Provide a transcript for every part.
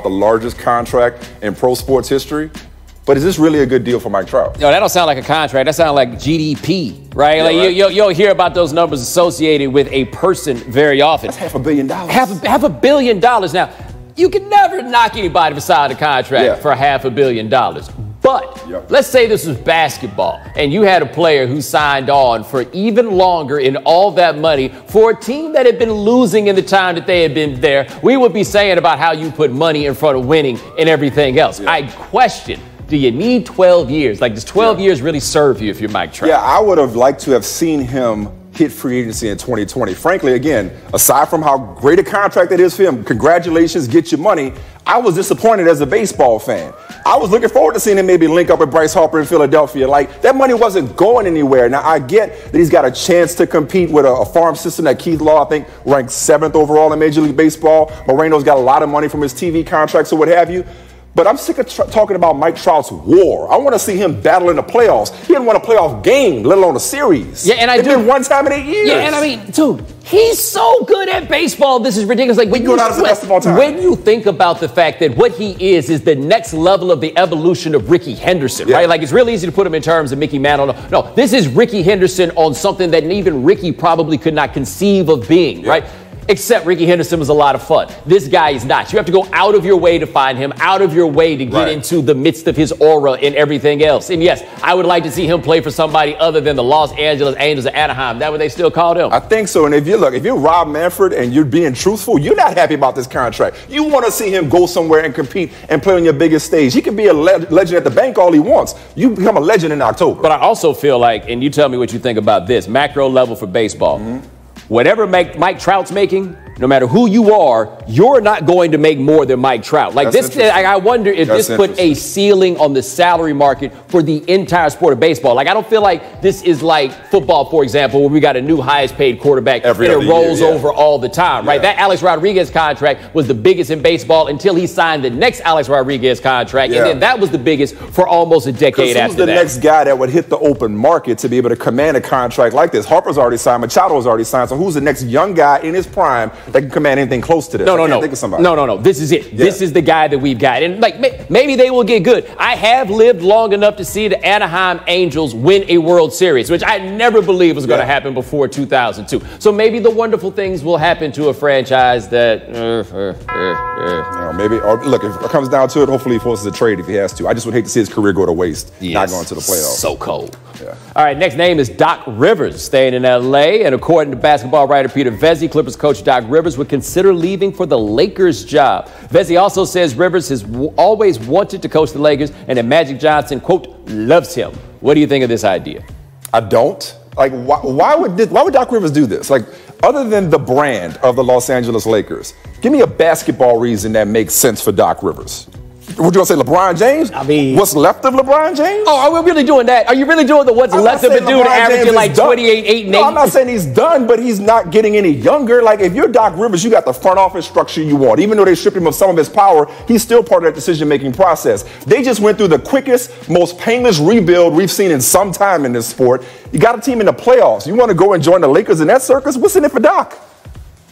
the largest contract in pro sports history. But is this really a good deal for Mike Trout? No, that don't sound like a contract. That sounds like GDP, right? Yeah, like right. You don't hear about those numbers associated with a person very often. That's $500 million. $500 million. Now, you can never knock anybody for signing a contract for $500 million. But let's say this was basketball and you had a player who signed on for even longer in all that money for a team that had been losing in the time that they had been there. We would be saying about how you put money in front of winning and everything else. I question, do you need 12 years? Like, does 12 years really serve you if you're Mike Trout? Yeah, I would have liked to have seen him hit free agency in 2020. Frankly, again, aside from how great a contract it is for him, congratulations, get your money. I was disappointed as a baseball fan. I was looking forward to seeing him maybe link up with Bryce Harper in Philadelphia. Like, that money wasn't going anywhere. Now, I get that he's got a chance to compete with a farm system that Keith Law, I think, ranked 7th overall in Major League Baseball. Moreno's got a lot of money from his TV contracts or what have you. But I'm sick of talking about Mike Trout's war. I want to see him battle in the playoffs. He didn't win a playoff game, let alone a series. Yeah, and it's been one time in 8 years. Yeah, and I mean, dude, he's so good at baseball. This is ridiculous. Like, when you think about the fact that what he is the next level of the evolution of Ricky Henderson, right? Like, it's really easy to put him in terms of Mickey Mantle. No, this is Ricky Henderson on something that even Ricky probably could not conceive of being, right? Except Ricky Henderson was a lot of fun. This guy is not. You have to go out of your way to find him, out of your way to get into the midst of his aura and everything else. And yes, I would like to see him play for somebody other than the Los Angeles Angels of Anaheim. That what they still called him? I think so. And if you're Rob Manfred and you're being truthful, you're not happy about this contract. You want to see him go somewhere and compete and play on your biggest stage. He can be a legend at the bank all he wants. You become a legend in October. But I also feel like, and you tell me what you think about this, macro level for baseball. Whatever Mike Trout's making, no matter who you are, you're not going to make more than Mike Trout. Like this, I wonder if this put a ceiling on the salary market for the entire sport of baseball. Like, I don't feel like this is like football, for example, where we got a new highest paid quarterback and it rolls over all the time, right? That Alex Rodriguez contract was the biggest in baseball until he signed the next Alex Rodriguez contract. And then that was the biggest for almost a decade after that. Who's the next guy that would hit the open market to be able to command a contract like this? Harper's already signed, Machado's already signed. So who's the next young guy in his prime that can command anything close to this? No. This is it. This is the guy that we've got. And like, maybe they will get good. I have lived long enough to see the Anaheim Angels win a World Series, which I never believed was going to happen before 2002. So maybe the wonderful things will happen to a franchise that, maybe. Or look, if it comes down to it, hopefully he forces a trade if he has to. I just would hate to see his career go to waste, not going to the playoffs. So cold. All right, next name is Doc Rivers, staying in L.A. And according to basketball writer Peter Vesey, Clippers coach Doc Rivers would consider leaving for the Lakers job. Vesey also says Rivers has always wanted to coach the Lakers and that Magic Johnson, quote, loves him. What do you think of this idea? I don't. Like, why would Doc Rivers do this? Like, other than the brand of the Los Angeles Lakers, give me a basketball reason that makes sense for Doc Rivers. Would you want to say LeBron James? I mean, what's left of LeBron James? Oh, are we really doing that? Are you really doing the what's left of a dude averaging like 28, 8, and 8? No, I'm not saying he's done, but he's not getting any younger. Like, if you're Doc Rivers, you got the front office structure you want. Even though they stripped him of some of his power, he's still part of that decision-making process. They just went through the quickest, most painless rebuild we've seen in some time in this sport. You got a team in the playoffs. You want to go and join the Lakers in that circus? What's in it for Doc?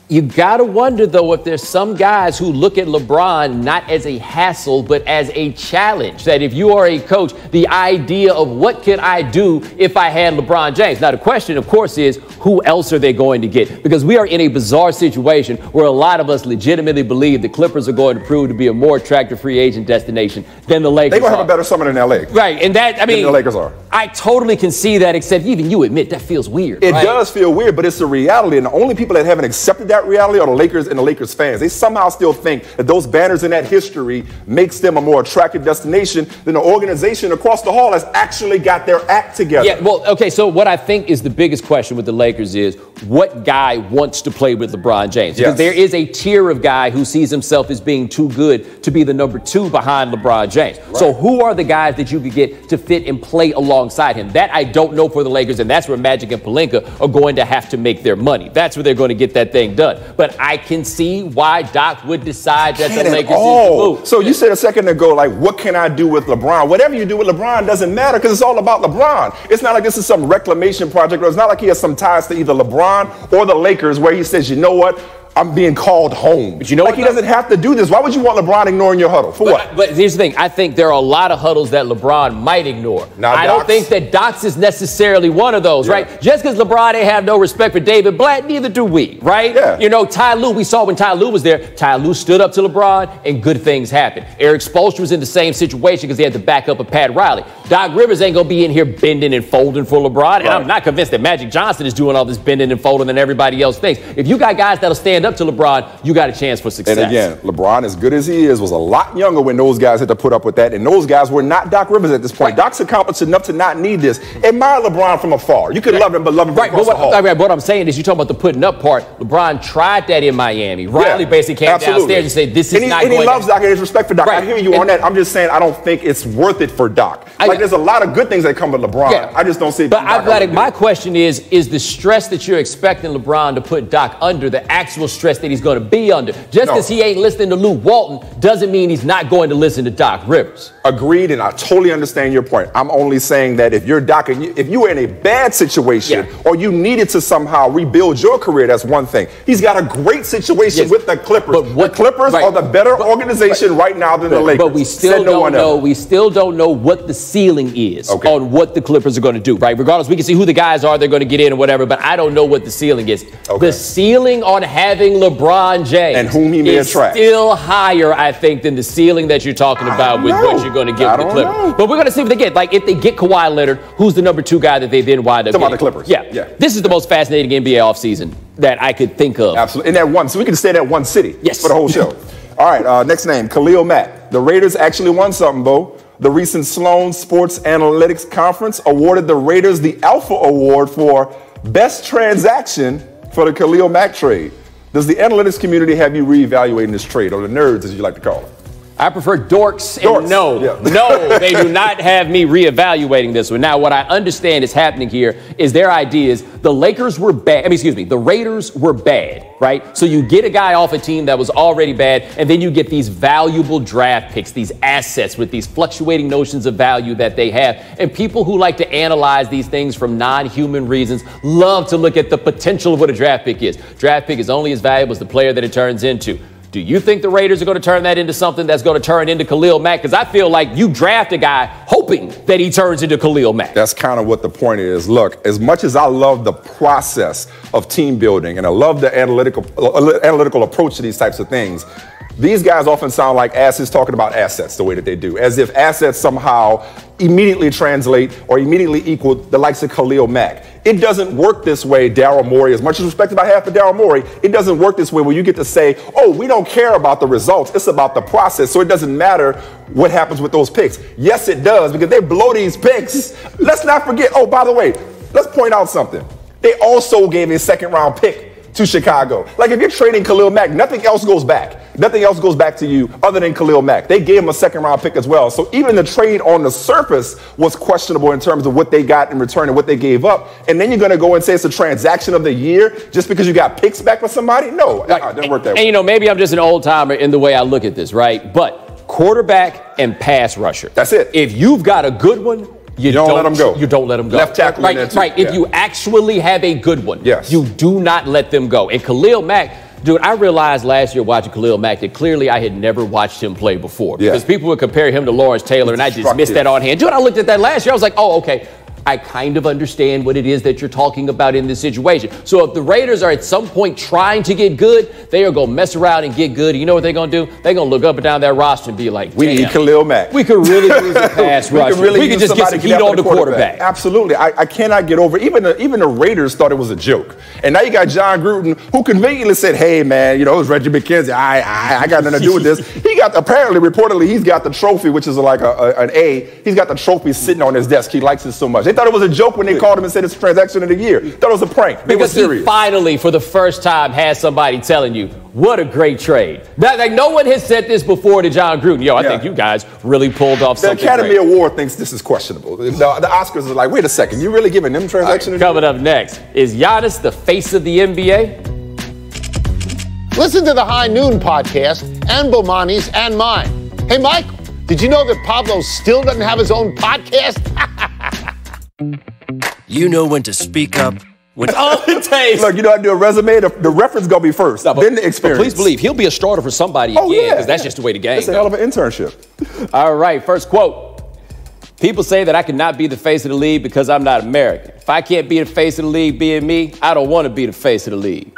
You got to wonder, though, if there's some guys who look at LeBron not as a hassle, but as a challenge. That if you are a coach, the idea of what could I do if I had LeBron James? Now, the question, of course, is who else are they going to get? Because we are in a bizarre situation where a lot of us legitimately believe the Clippers are going to prove to be a more attractive free agent destination than the Lakers. They're going to have a better summer in L.A. Right, and that, I mean, the Lakers are. I totally can see that, except even you admit that feels weird. It does feel weird, but it's a reality, and the only people that haven't accepted that reality are the Lakers and the Lakers fans. They somehow still think that those banners in that history makes them a more attractive destination than the organization across the hall has actually got their act together. Yeah, well, okay, so what I think is the biggest question with the Lakers is what guy wants to play with LeBron James? Because there is a tier of guy who sees himself as being too good to be the number 2 behind LeBron James. Right. So who are the guys that you could get to fit and play alongside him? That I don't know for the Lakers, and that's where Magic and Pelinka are going to have to make their money. That's where they're going to get that thing done. But I can see why Doc would decide that the Lakers is the move. So you said a second ago, like, what can I do with LeBron? Whatever you do with LeBron doesn't matter because it's all about LeBron. It's not like this is some reclamation project, or it's not like he has some ties to either LeBron or the Lakers where he says, you know what? I'm being called home. But you know like, he doesn't have to do this. Why would you want LeBron ignoring your huddle? For what? But here's the thing. I think there are a lot of huddles that LeBron might ignore. Now, I don't think that Doc's is necessarily one of those, right? Just because LeBron ain't have no respect for David Blatt, neither do we, right? Yeah. You know, Ty Lue, we saw when Ty Lue was there, Ty Lue stood up to LeBron and good things happened. Eric Spoelstra was in the same situation because he had the backup of Pat Riley. Doc Rivers ain't going to be in here bending and folding for LeBron, and I'm not convinced that Magic Johnson is doing all this bending and folding than everybody else thinks. If you got guys that'll stand up to LeBron, you got a chance for success. And again, LeBron, as good as he is, was a lot younger when those guys had to put up with that. And those guys were not Doc Rivers at this point. Doc's accomplished enough to not need this. Admire LeBron from afar. You can love him, but love him from across the hall. What I'm saying is, you're talking about the putting up part. LeBron tried that in Miami. Riley basically came downstairs and said, "This is not going." And he loves Doc and his respect for Doc. I hear you on that. I'm just saying I don't think it's worth it for Doc. Like, there's a lot of good things that come with LeBron. I just don't see it. But my question is the stress that you're expecting LeBron to put Doc under the actual stress that he's going to be under? Just because he ain't listening to Luke Walton doesn't mean he's not going to listen to Doc Rivers. Agreed, and I totally understand your point. I'm only saying that if you're Doc and if you were in a bad situation or you needed to somehow rebuild your career, that's one thing. He's got a great situation with the Clippers. But the Clippers are the better organization right now than the Lakers. But we still don't know. We still don't know what the ceiling is on what the Clippers are going to do. Right? Regardless, we can see who the guys are they're going to get in or whatever. But I don't know what the ceiling is. The ceiling on having LeBron James and whom he may attract still higher, I think, than the ceiling that you're talking about with what you're going to give the Clippers. But we're going to see what they get. Like, if they get Kawhi Leonard, who's the number 2 guy that they then wind up getting? The Clippers. Yeah. This is the most fascinating NBA offseason that I could think of. Absolutely. In that one. So we can stay in that one city for the whole show. All right. Next name, Khalil Mack. The Raiders actually won something, Bo. The recent Sloan Sports Analytics Conference awarded the Raiders the Alpha Award for Best Transaction for the Khalil Mack trade. Does the analytics community have you reevaluating this trade, or the nerds, as you like to call it? I prefer dorks. And no, they do not have me reevaluating this one. Now, what I understand is happening here is their idea is the Lakers were bad. The Raiders were bad, right? So you get a guy off a team that was already bad, and then you get these valuable draft picks, these assets with these fluctuating notions of value that they have. And people who like to analyze these things from non-human reasons love to look at the potential of what a draft pick is. Draft pick is only as valuable as the player that it turns into. Do you think the Raiders are going to turn that into something that's going to turn into Khalil Mack? Because I feel like you draft a guy hoping that he turns into Khalil Mack. That's kind of what the point is. Look, as much as I love the process of team building and I love the analytical approach to these types of things, these guys often sound like asses talking about assets the way that they do, as if assets somehow immediately translate or immediately equal the likes of Khalil Mack. It doesn't work this way, Daryl Morey. As much as respect I have for Daryl Morey, it doesn't work this way where you get to say, oh, we don't care about the results. It's about the process. So it doesn't matter what happens with those picks. Yes, it does, because they blow these picks. Let's not forget. Oh, by the way, let's point out something. They also gave a second-round pick to Chicago. Like, if you're trading Khalil Mack, nothing else goes back. Nothing else goes back to you other than Khalil Mack. They gave him a second-round pick as well. So even the trade on the surface was questionable in terms of what they got in return and what they gave up. And then you're going to go and say it's a transaction of the year just because you got picks back with somebody? No, it doesn't work that way. And, you know, maybe I'm just an old-timer in the way I look at this, right? But quarterback and pass rusher. That's it. If you've got a good one, you don't let them go. You don't let them go. Left tackle in there too. Right. If you actually have a good one, you do not let them go. And Khalil Mack, dude, I realized last year watching Khalil Mack that clearly I had never watched him play before. Because people would compare him to Lawrence Taylor, and I just missed that on hand. Dude, I looked at that last year. I was like, oh, okay. I kind of understand what it is that you're talking about in this situation. So if the Raiders are at some point trying to get good, they are going to mess around and get good. You know what they're going to do? They're going to look up and down that roster and be like, we need Khalil Mack. We could really use a pass rusher. We could just get some heat on the quarterback. Absolutely. I cannot get over it. Even the Raiders thought it was a joke. And now you got John Gruden, who conveniently said, hey, man, you know, it was Reggie McKenzie. I got nothing to do with this. He got, reportedly, he's got the trophy, which is like an A. He's got the trophy sitting on his desk. He likes it so much. They thought it was a joke when they called him and said it's a transaction of the year. Thought it was a prank. Because he finally, for the first time, has somebody telling you, what a great trade. Like, no one has said this before to John Gruden. Yo, I think you guys really pulled off something The Academy Award thinks this is questionable. The Oscars are like, wait a second, you really giving them transaction? Coming up next, is Giannis the face of the NBA? Listen to the High Noon podcast and Bomani's and mine. Hey, Michael, did you know that Pablo still doesn't have his own podcast? You know when to speak up That's all it takes. Look, you know how to do a resume? The reference going to be first, then the experience. But please believe he'll be a starter for somebody again, because that's just the way the game goes. It's a hell of an internship. All right, first quote. People say that I cannot be the face of the league because I'm not American. If I can't be the face of the league being me, I don't want to be the face of the league.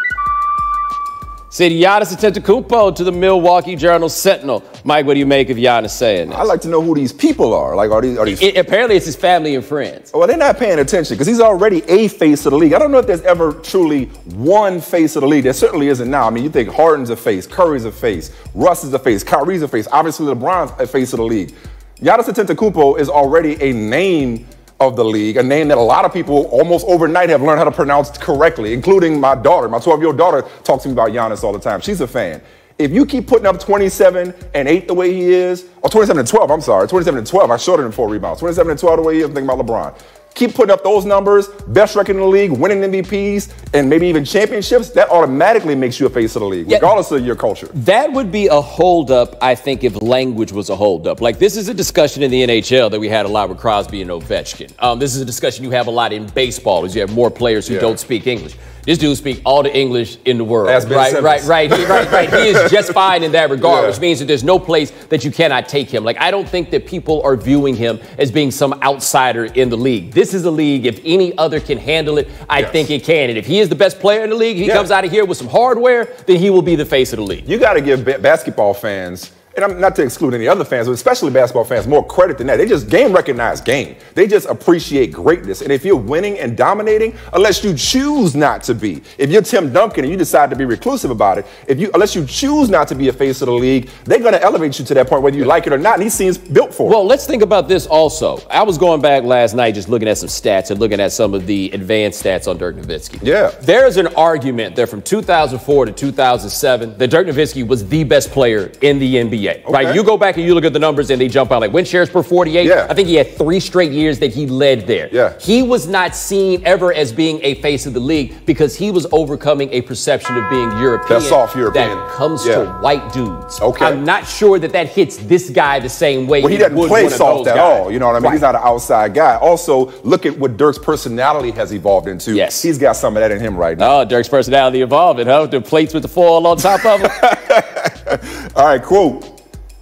Said Giannis Antetokounmpo to the Milwaukee Journal-Sentinel. Mike, what do you make of Giannis saying this? I'd like to know who these people are. Like, are these? Apparently, it's his family and friends. Well, they're not paying attention because he's already a face of the league. I don't know if there's ever truly one face of the league. There certainly isn't now. I mean, you think Harden's a face, Curry's a face, Russ is a face, Kyrie's a face. Obviously, LeBron's a face of the league. Giannis Antetokounmpo is already a name of the league, a name that a lot of people almost overnight have learned how to pronounce correctly, including my daughter. My 12-year-old daughter talks to me about Giannis all the time. She's a fan. If you keep putting up 27 and 8 the way he is, or 27 and 12, I'm sorry, 27 and 12, I shorted him 4 rebounds. 27 and 12 the way he is, I'm thinking about LeBron. Keep putting up those numbers, best record in the league, winning MVPs, and maybe even championships, that automatically makes you a face of the league, regardless of your culture. That would be a holdup, I think, if language was a holdup. Like, this is a discussion in the NHL that we had a lot with Crosby and Ovechkin. This is a discussion you have a lot in baseball, as you have more players who don't speak English. This dude speaks all the English in the world. Right. He is just fine in that regard, which means that there's no place that you cannot take him. Like, I don't think that people are viewing him as being some outsider in the league. This is a league, if any other can handle it, I think it can. And if he is the best player in the league, he comes out of here with some hardware, then he will be the face of the league. You got to give basketball fans, and I'm not to exclude any other fans, but especially basketball fans, more credit than that. They just recognize game. They just appreciate greatness. And if you're winning and dominating, unless you choose not to be, if you're Tim Duncan and you decide to be reclusive about it, unless you choose not to be a face of the league, they're going to elevate you to that point, whether you like it or not. And he seems built for it. Well, let's think about this also. I was going back last night just looking at some stats and looking at some of the advanced stats on Dirk Nowitzki. Yeah. There's an argument that from 2004 to 2007, that Dirk Nowitzki was the best player in the NBA. Okay. Right? You go back and you look at the numbers and they jump out like win shares per 48. Yeah. I think he had 3 straight years that he led there. Yeah. He was not seen ever as being a face of the league because he was overcoming a perception of being European. That's soft European. That comes to white dudes. Okay. I'm not sure that hits this guy the same way. Well, he doesn't play soft at all. You know what I mean? He's not an outside guy. Also, look at what Dirk's personality has evolved into. Yes. He's got some of that in him right now. Oh, Dirk's personality evolving, huh? The plates with the foil on top of them. All right, quote.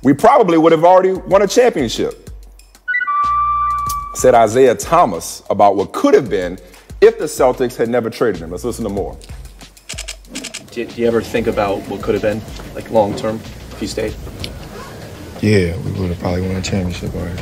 We probably would have already won a championship, said Isaiah Thomas about what could have been if the Celtics had never traded him. Let's listen to more. Do you ever think about what could have been, like long term, if you stayed? Yeah, we would have probably won a championship already.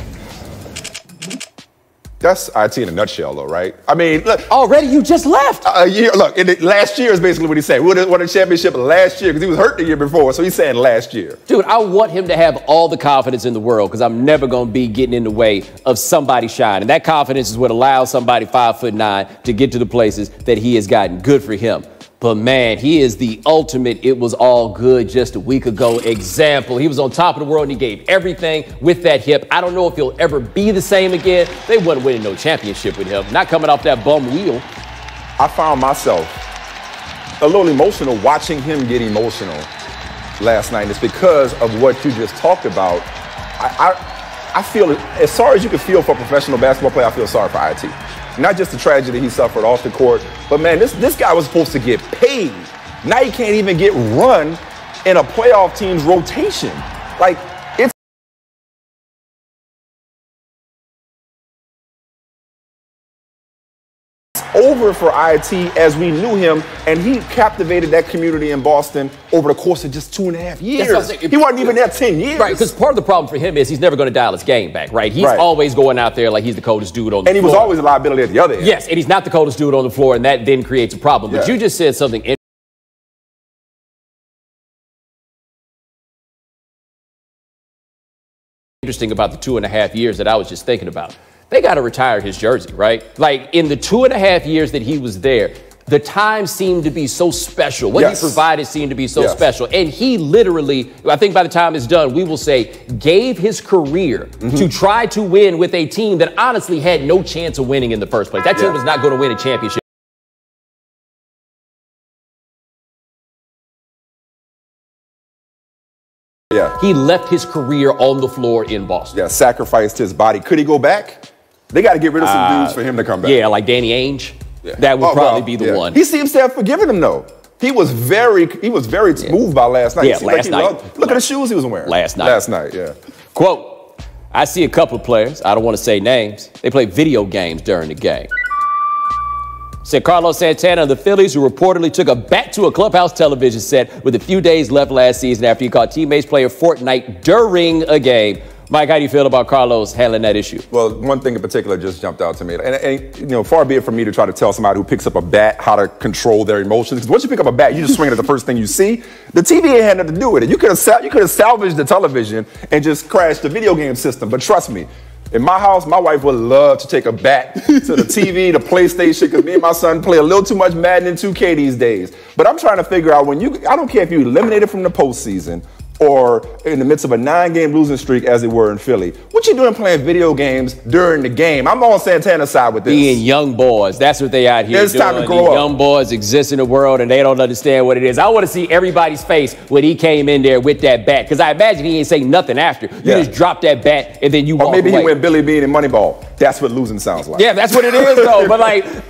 That's IT in a nutshell, though, right? I mean, look. Already, you just left. Last year is basically what he's saying. We would have won a championship last year because he was hurt the year before, so he's saying last year. Dude, I want him to have all the confidence in the world because I'm never going to be getting in the way of somebody shining. That confidence is what allows somebody 5'9" to get to the places that he has gotten. Good for him. But, man, he is the ultimate it was all good just a week ago example. He was on top of the world and he gave everything with that hip. I don't know if he'll ever be the same again. They wouldn't win no championship with him. Not coming off that bum wheel. I found myself a little emotional watching him get emotional last night. And it's because of what you just talked about. I feel, as sorry as you can feel for a professional basketball player, I feel sorry for IT. Not just the tragedy he suffered off the court, but, man, this guy was supposed to get paid. Now he can't even get run in a playoff team's rotation. Like, it's over for IT as we knew him, and he captivated that community in Boston over the course of just 2.5 years. He wasn't even there 10 years. Right, because part of the problem for him is he's never going to dial his game back, right? He's always going out there like he's the coldest dude on the floor. And he was always a liability at the other end. Yes, and he's not the coldest dude on the floor, and that then creates a problem. But you just said something interesting about the 2.5 years that I was just thinking about. They got to retire his jersey, right? Like, in the 2.5 years that he was there, the time seemed to be so special. What he provided seemed to be so special. And he literally, I think by the time it's done, we will say, gave his career to try to win with a team that honestly had no chance of winning in the first place. That team was not going to win a championship. He left his career on the floor in Boston. Yeah, sacrificed his body. Could he go back? They got to get rid of some dudes for him to come back. Yeah, like Danny Ainge. that would probably be the one. He seems to have forgiven him, though. He was very moved by last night. Yeah, last night. Look at the shoes he was wearing. Last night, yeah. Quote, I see a couple of players, I don't want to say names, they play video games during the game. Said Carlos Santana of the Phillies, who reportedly took a bat to a clubhouse television set with a few days left last season after he caught teammates playing Fortnite during a game. Mike, how do you feel about Carlos handling that issue? Well, one thing in particular just jumped out to me. And far be it from me to try to tell somebody who picks up a bat how to control their emotions. Because once you pick up a bat, you just swing it at the first thing you see. The TV ain't had nothing to do with it. You could have salvaged the television and just crashed the video game system. But trust me, in my house, my wife would love to take a bat to the TV, the PlayStation, because me and my son play a little too much Madden and 2K these days. But I'm trying to figure out I don't care if you eliminated from the postseason or in the midst of a 9-game losing streak as they were in Philly. What you doing playing video games during the game? I'm on Santana's side with this. Being young boys, that's what they out here it's doing. Time to grow up. Young boys exist in the world and they don't understand what it is. I want to see everybody's face when he came in there with that bat, because I imagine he ain't say nothing after. You just drop that bat and then you walk away. Or maybe he went Billy Bean and Moneyball. That's what losing sounds like. Yeah, that's what it is, though. But,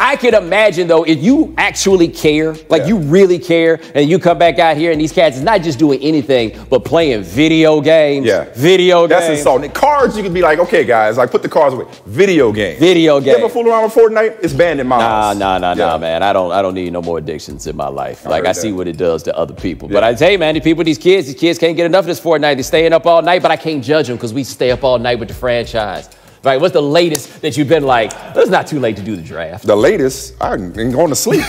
I could imagine, though, if you actually care, you really care, and you come back out here and these cats is not just doing anything but playing video games. Yeah. Video games. That's insulting. Cards, you could be like, okay, guys, put the cards away. Video games. Video games. You ever fool around with Fortnite? It's banned in my house. Nah, man. I don't need no more addictions in my life. I see what it does to other people. Yeah. But I tell you, man, these kids can't get enough of this Fortnite. They're staying up all night, but I can't judge them because we stay up all night with the franchise. Right, what's the latest that you've been like, it's not too late to do the draft? The latest? I'm going to sleep.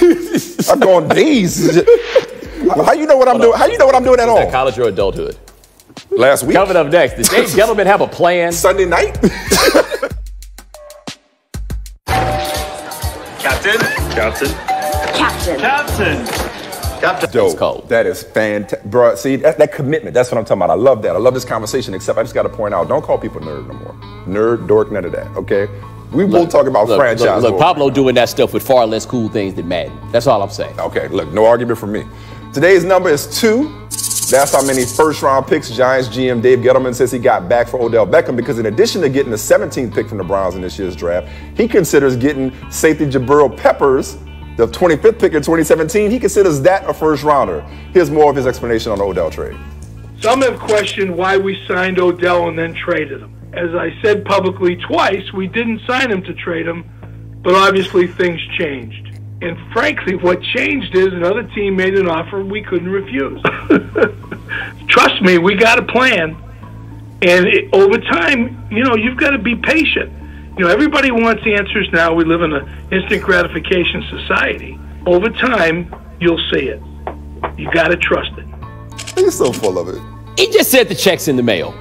I'm going days. How you know what I'm doing? How you know what I'm doing at all? College or adulthood? Last week. Coming up next, does Dave Gettleman have a plan? Sunday night? Captain. Dope. That is fantastic. Bro, see, that commitment, that's what I'm talking about. I love that. I love this conversation, except I just got to point out, don't call people nerd no more. Nerd, dork, none of that, okay? We will talk about franchise. Look, Pablo doing that stuff with far less cool things than Madden. That's all I'm saying. Okay, look, no argument from me. Today's number is 2. That's how many first-round picks Giants GM Dave Gettleman says he got back for Odell Beckham, because in addition to getting the 17th pick from the Browns in this year's draft, he considers getting safety Jabril Peppers, the 25th pick in 2017. He considers that a first-rounder. Here's more of his explanation on the Odell trade. Some have questioned why we signed Odell and then traded him. As I said publicly twice, we didn't sign him to trade him, but obviously things changed. And frankly, what changed is another team made an offer we couldn't refuse. Trust me, we got a plan. And over time, you've got to be patient. Everybody wants answers now. We live in an instant gratification society. Over time, you'll see it. You got to trust it. He's so full of it. He just sent the checks in the mail.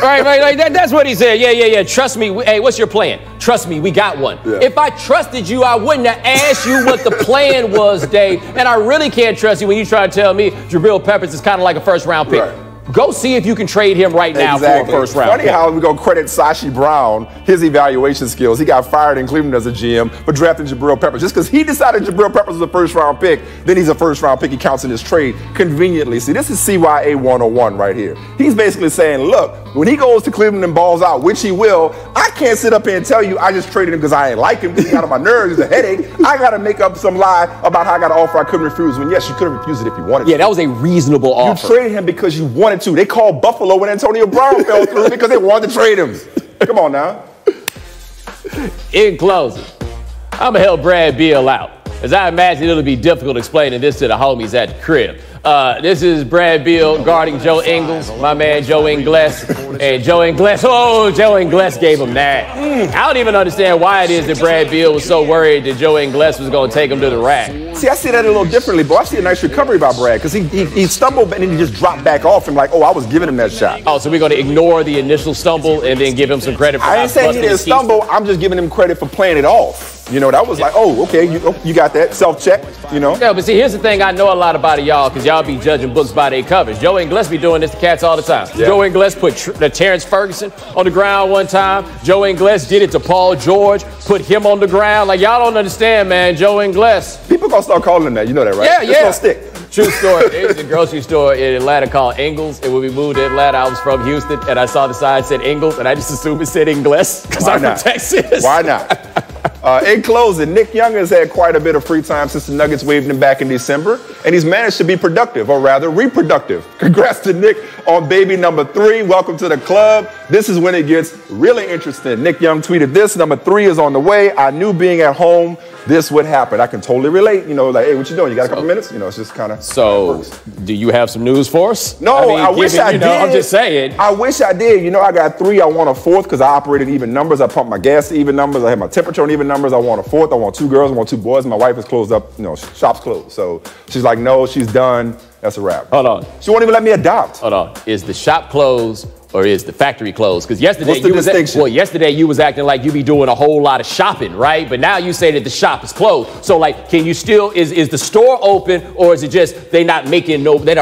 Right. That's what he said. Yeah. Trust me. Hey, what's your plan? Trust me, we got one. Yeah. If I trusted you, I wouldn't have asked you what the plan was, Dave. And I really can't trust you when you try to tell me Jabril Peppers is kind of like a first-round pick. Right. Go see if you can trade him right now for a first round. Funny how we go credit Sashi Brown his evaluation skills. He got fired in Cleveland as a GM for drafting Jabril Peppers. Just because he decided Jabril Peppers was a first round pick, then he's a first round pick. He counts in his trade conveniently. See, this is CYA 101 right here. He's basically saying, look, when he goes to Cleveland and balls out, which he will, I can't sit up here and tell you I just traded him because I ain't like him. He got on my nerves. He's a headache. I got to make up some lie about how I got an offer I couldn't refuse. When yes, you could have refused it if you wanted to. Yeah, that was a reasonable offer. You traded him because you wanted to. They called Buffalo when Antonio Brown fell through because they wanted to trade him. Come on now. In closing, I'm going to help Brad Beal out, as I imagine it'll be difficult explaining this to the homies at the crib. This is Brad Beal guarding Joe Ingles, my man Joe Ingles. And Joe Ingles gave him that. I don't even understand why it is that Brad Beal was so worried that Joe Ingles was going to take him to the rack. See, I see that a little differently, but I see a nice recovery by Brad, because he stumbled and then he just dropped back off and like, oh, I was giving him that shot. Oh, so we're going to ignore the initial stumble and then give him some credit for I ain't saying he didn't stumble. I'm just giving him credit for playing it off. That was like, oh, okay, you got that. Self-check, Yeah, but see, here's the thing I know a lot about y'all, because y'all be judging books by their covers. Joe Ingles be doing this to cats all the time. Yeah. Joe Ingles put Terrence Ferguson on the ground one time. Joe Ingles did it to Paul George, put him on the ground. Like, y'all don't understand, man. Joe Ingles. People gonna start calling him that. You know that, right? Yeah. It's gonna stick. True story. There's a grocery store in Atlanta called Ingles, and when we moved to Atlanta, I was from Houston, and I saw the sign said Ingles, and I just assumed it said Ingles because I'm from Texas. Why not? In closing, Nick Young has had quite a bit of free time since the Nuggets waved him back in December, and he's managed to be productive, or rather reproductive. Congrats to Nick on baby number 3. Welcome to the club. This is when it gets really interesting. Nick Young tweeted this: number 3 is on the way. I knew being at home, this would happen. I can totally relate. You know, like, hey, what you doing? You got a couple minutes? You know, it's just kind of. So, do you have some news for us? No, I wish I did. I'm just saying. I wish I did. You know, I got 3. I want a 4th because I operated even numbers. I pumped my gas to even numbers. I had my temperature on even numbers. I want a 4th. I want 2 girls. I want 2 boys. My wife is closed up. You know, shop's closed. So she's like, no, she's done. That's a wrap. Hold on. She won't even let me adopt. Hold on. Is the shop closed or is the factory closed? Because yesterday yesterday you was acting like you be doing a whole lot of shopping, right? But now you say that the shop is closed. So like, can you still is the store open, or is it just they're not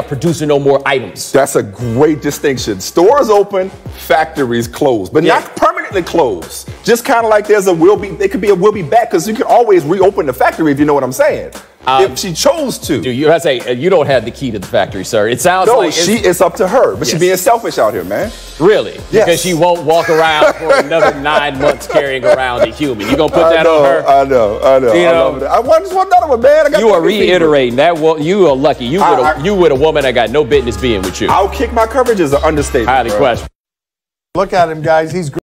producing no more items? That's a great distinction. Stores open, factories closed, but not permanently closed. Just kind of like there's a will be. It could be a will be back, because you can always reopen the factory if you know what I'm saying. If she chose to. I say you don't have the key to the factory, sir. It sounds like it's up to her, but she's being selfish out here, man. Really? Yes. Because she won't walk around for another 9 months carrying around a human. You gonna put that on her? I know. You know, I just want another one, man. You are reiterating that. You are lucky. You with a woman that got no business being with you. I'll kick my coverage is an understatement. Highly questionable. Look at him, guys. He's great.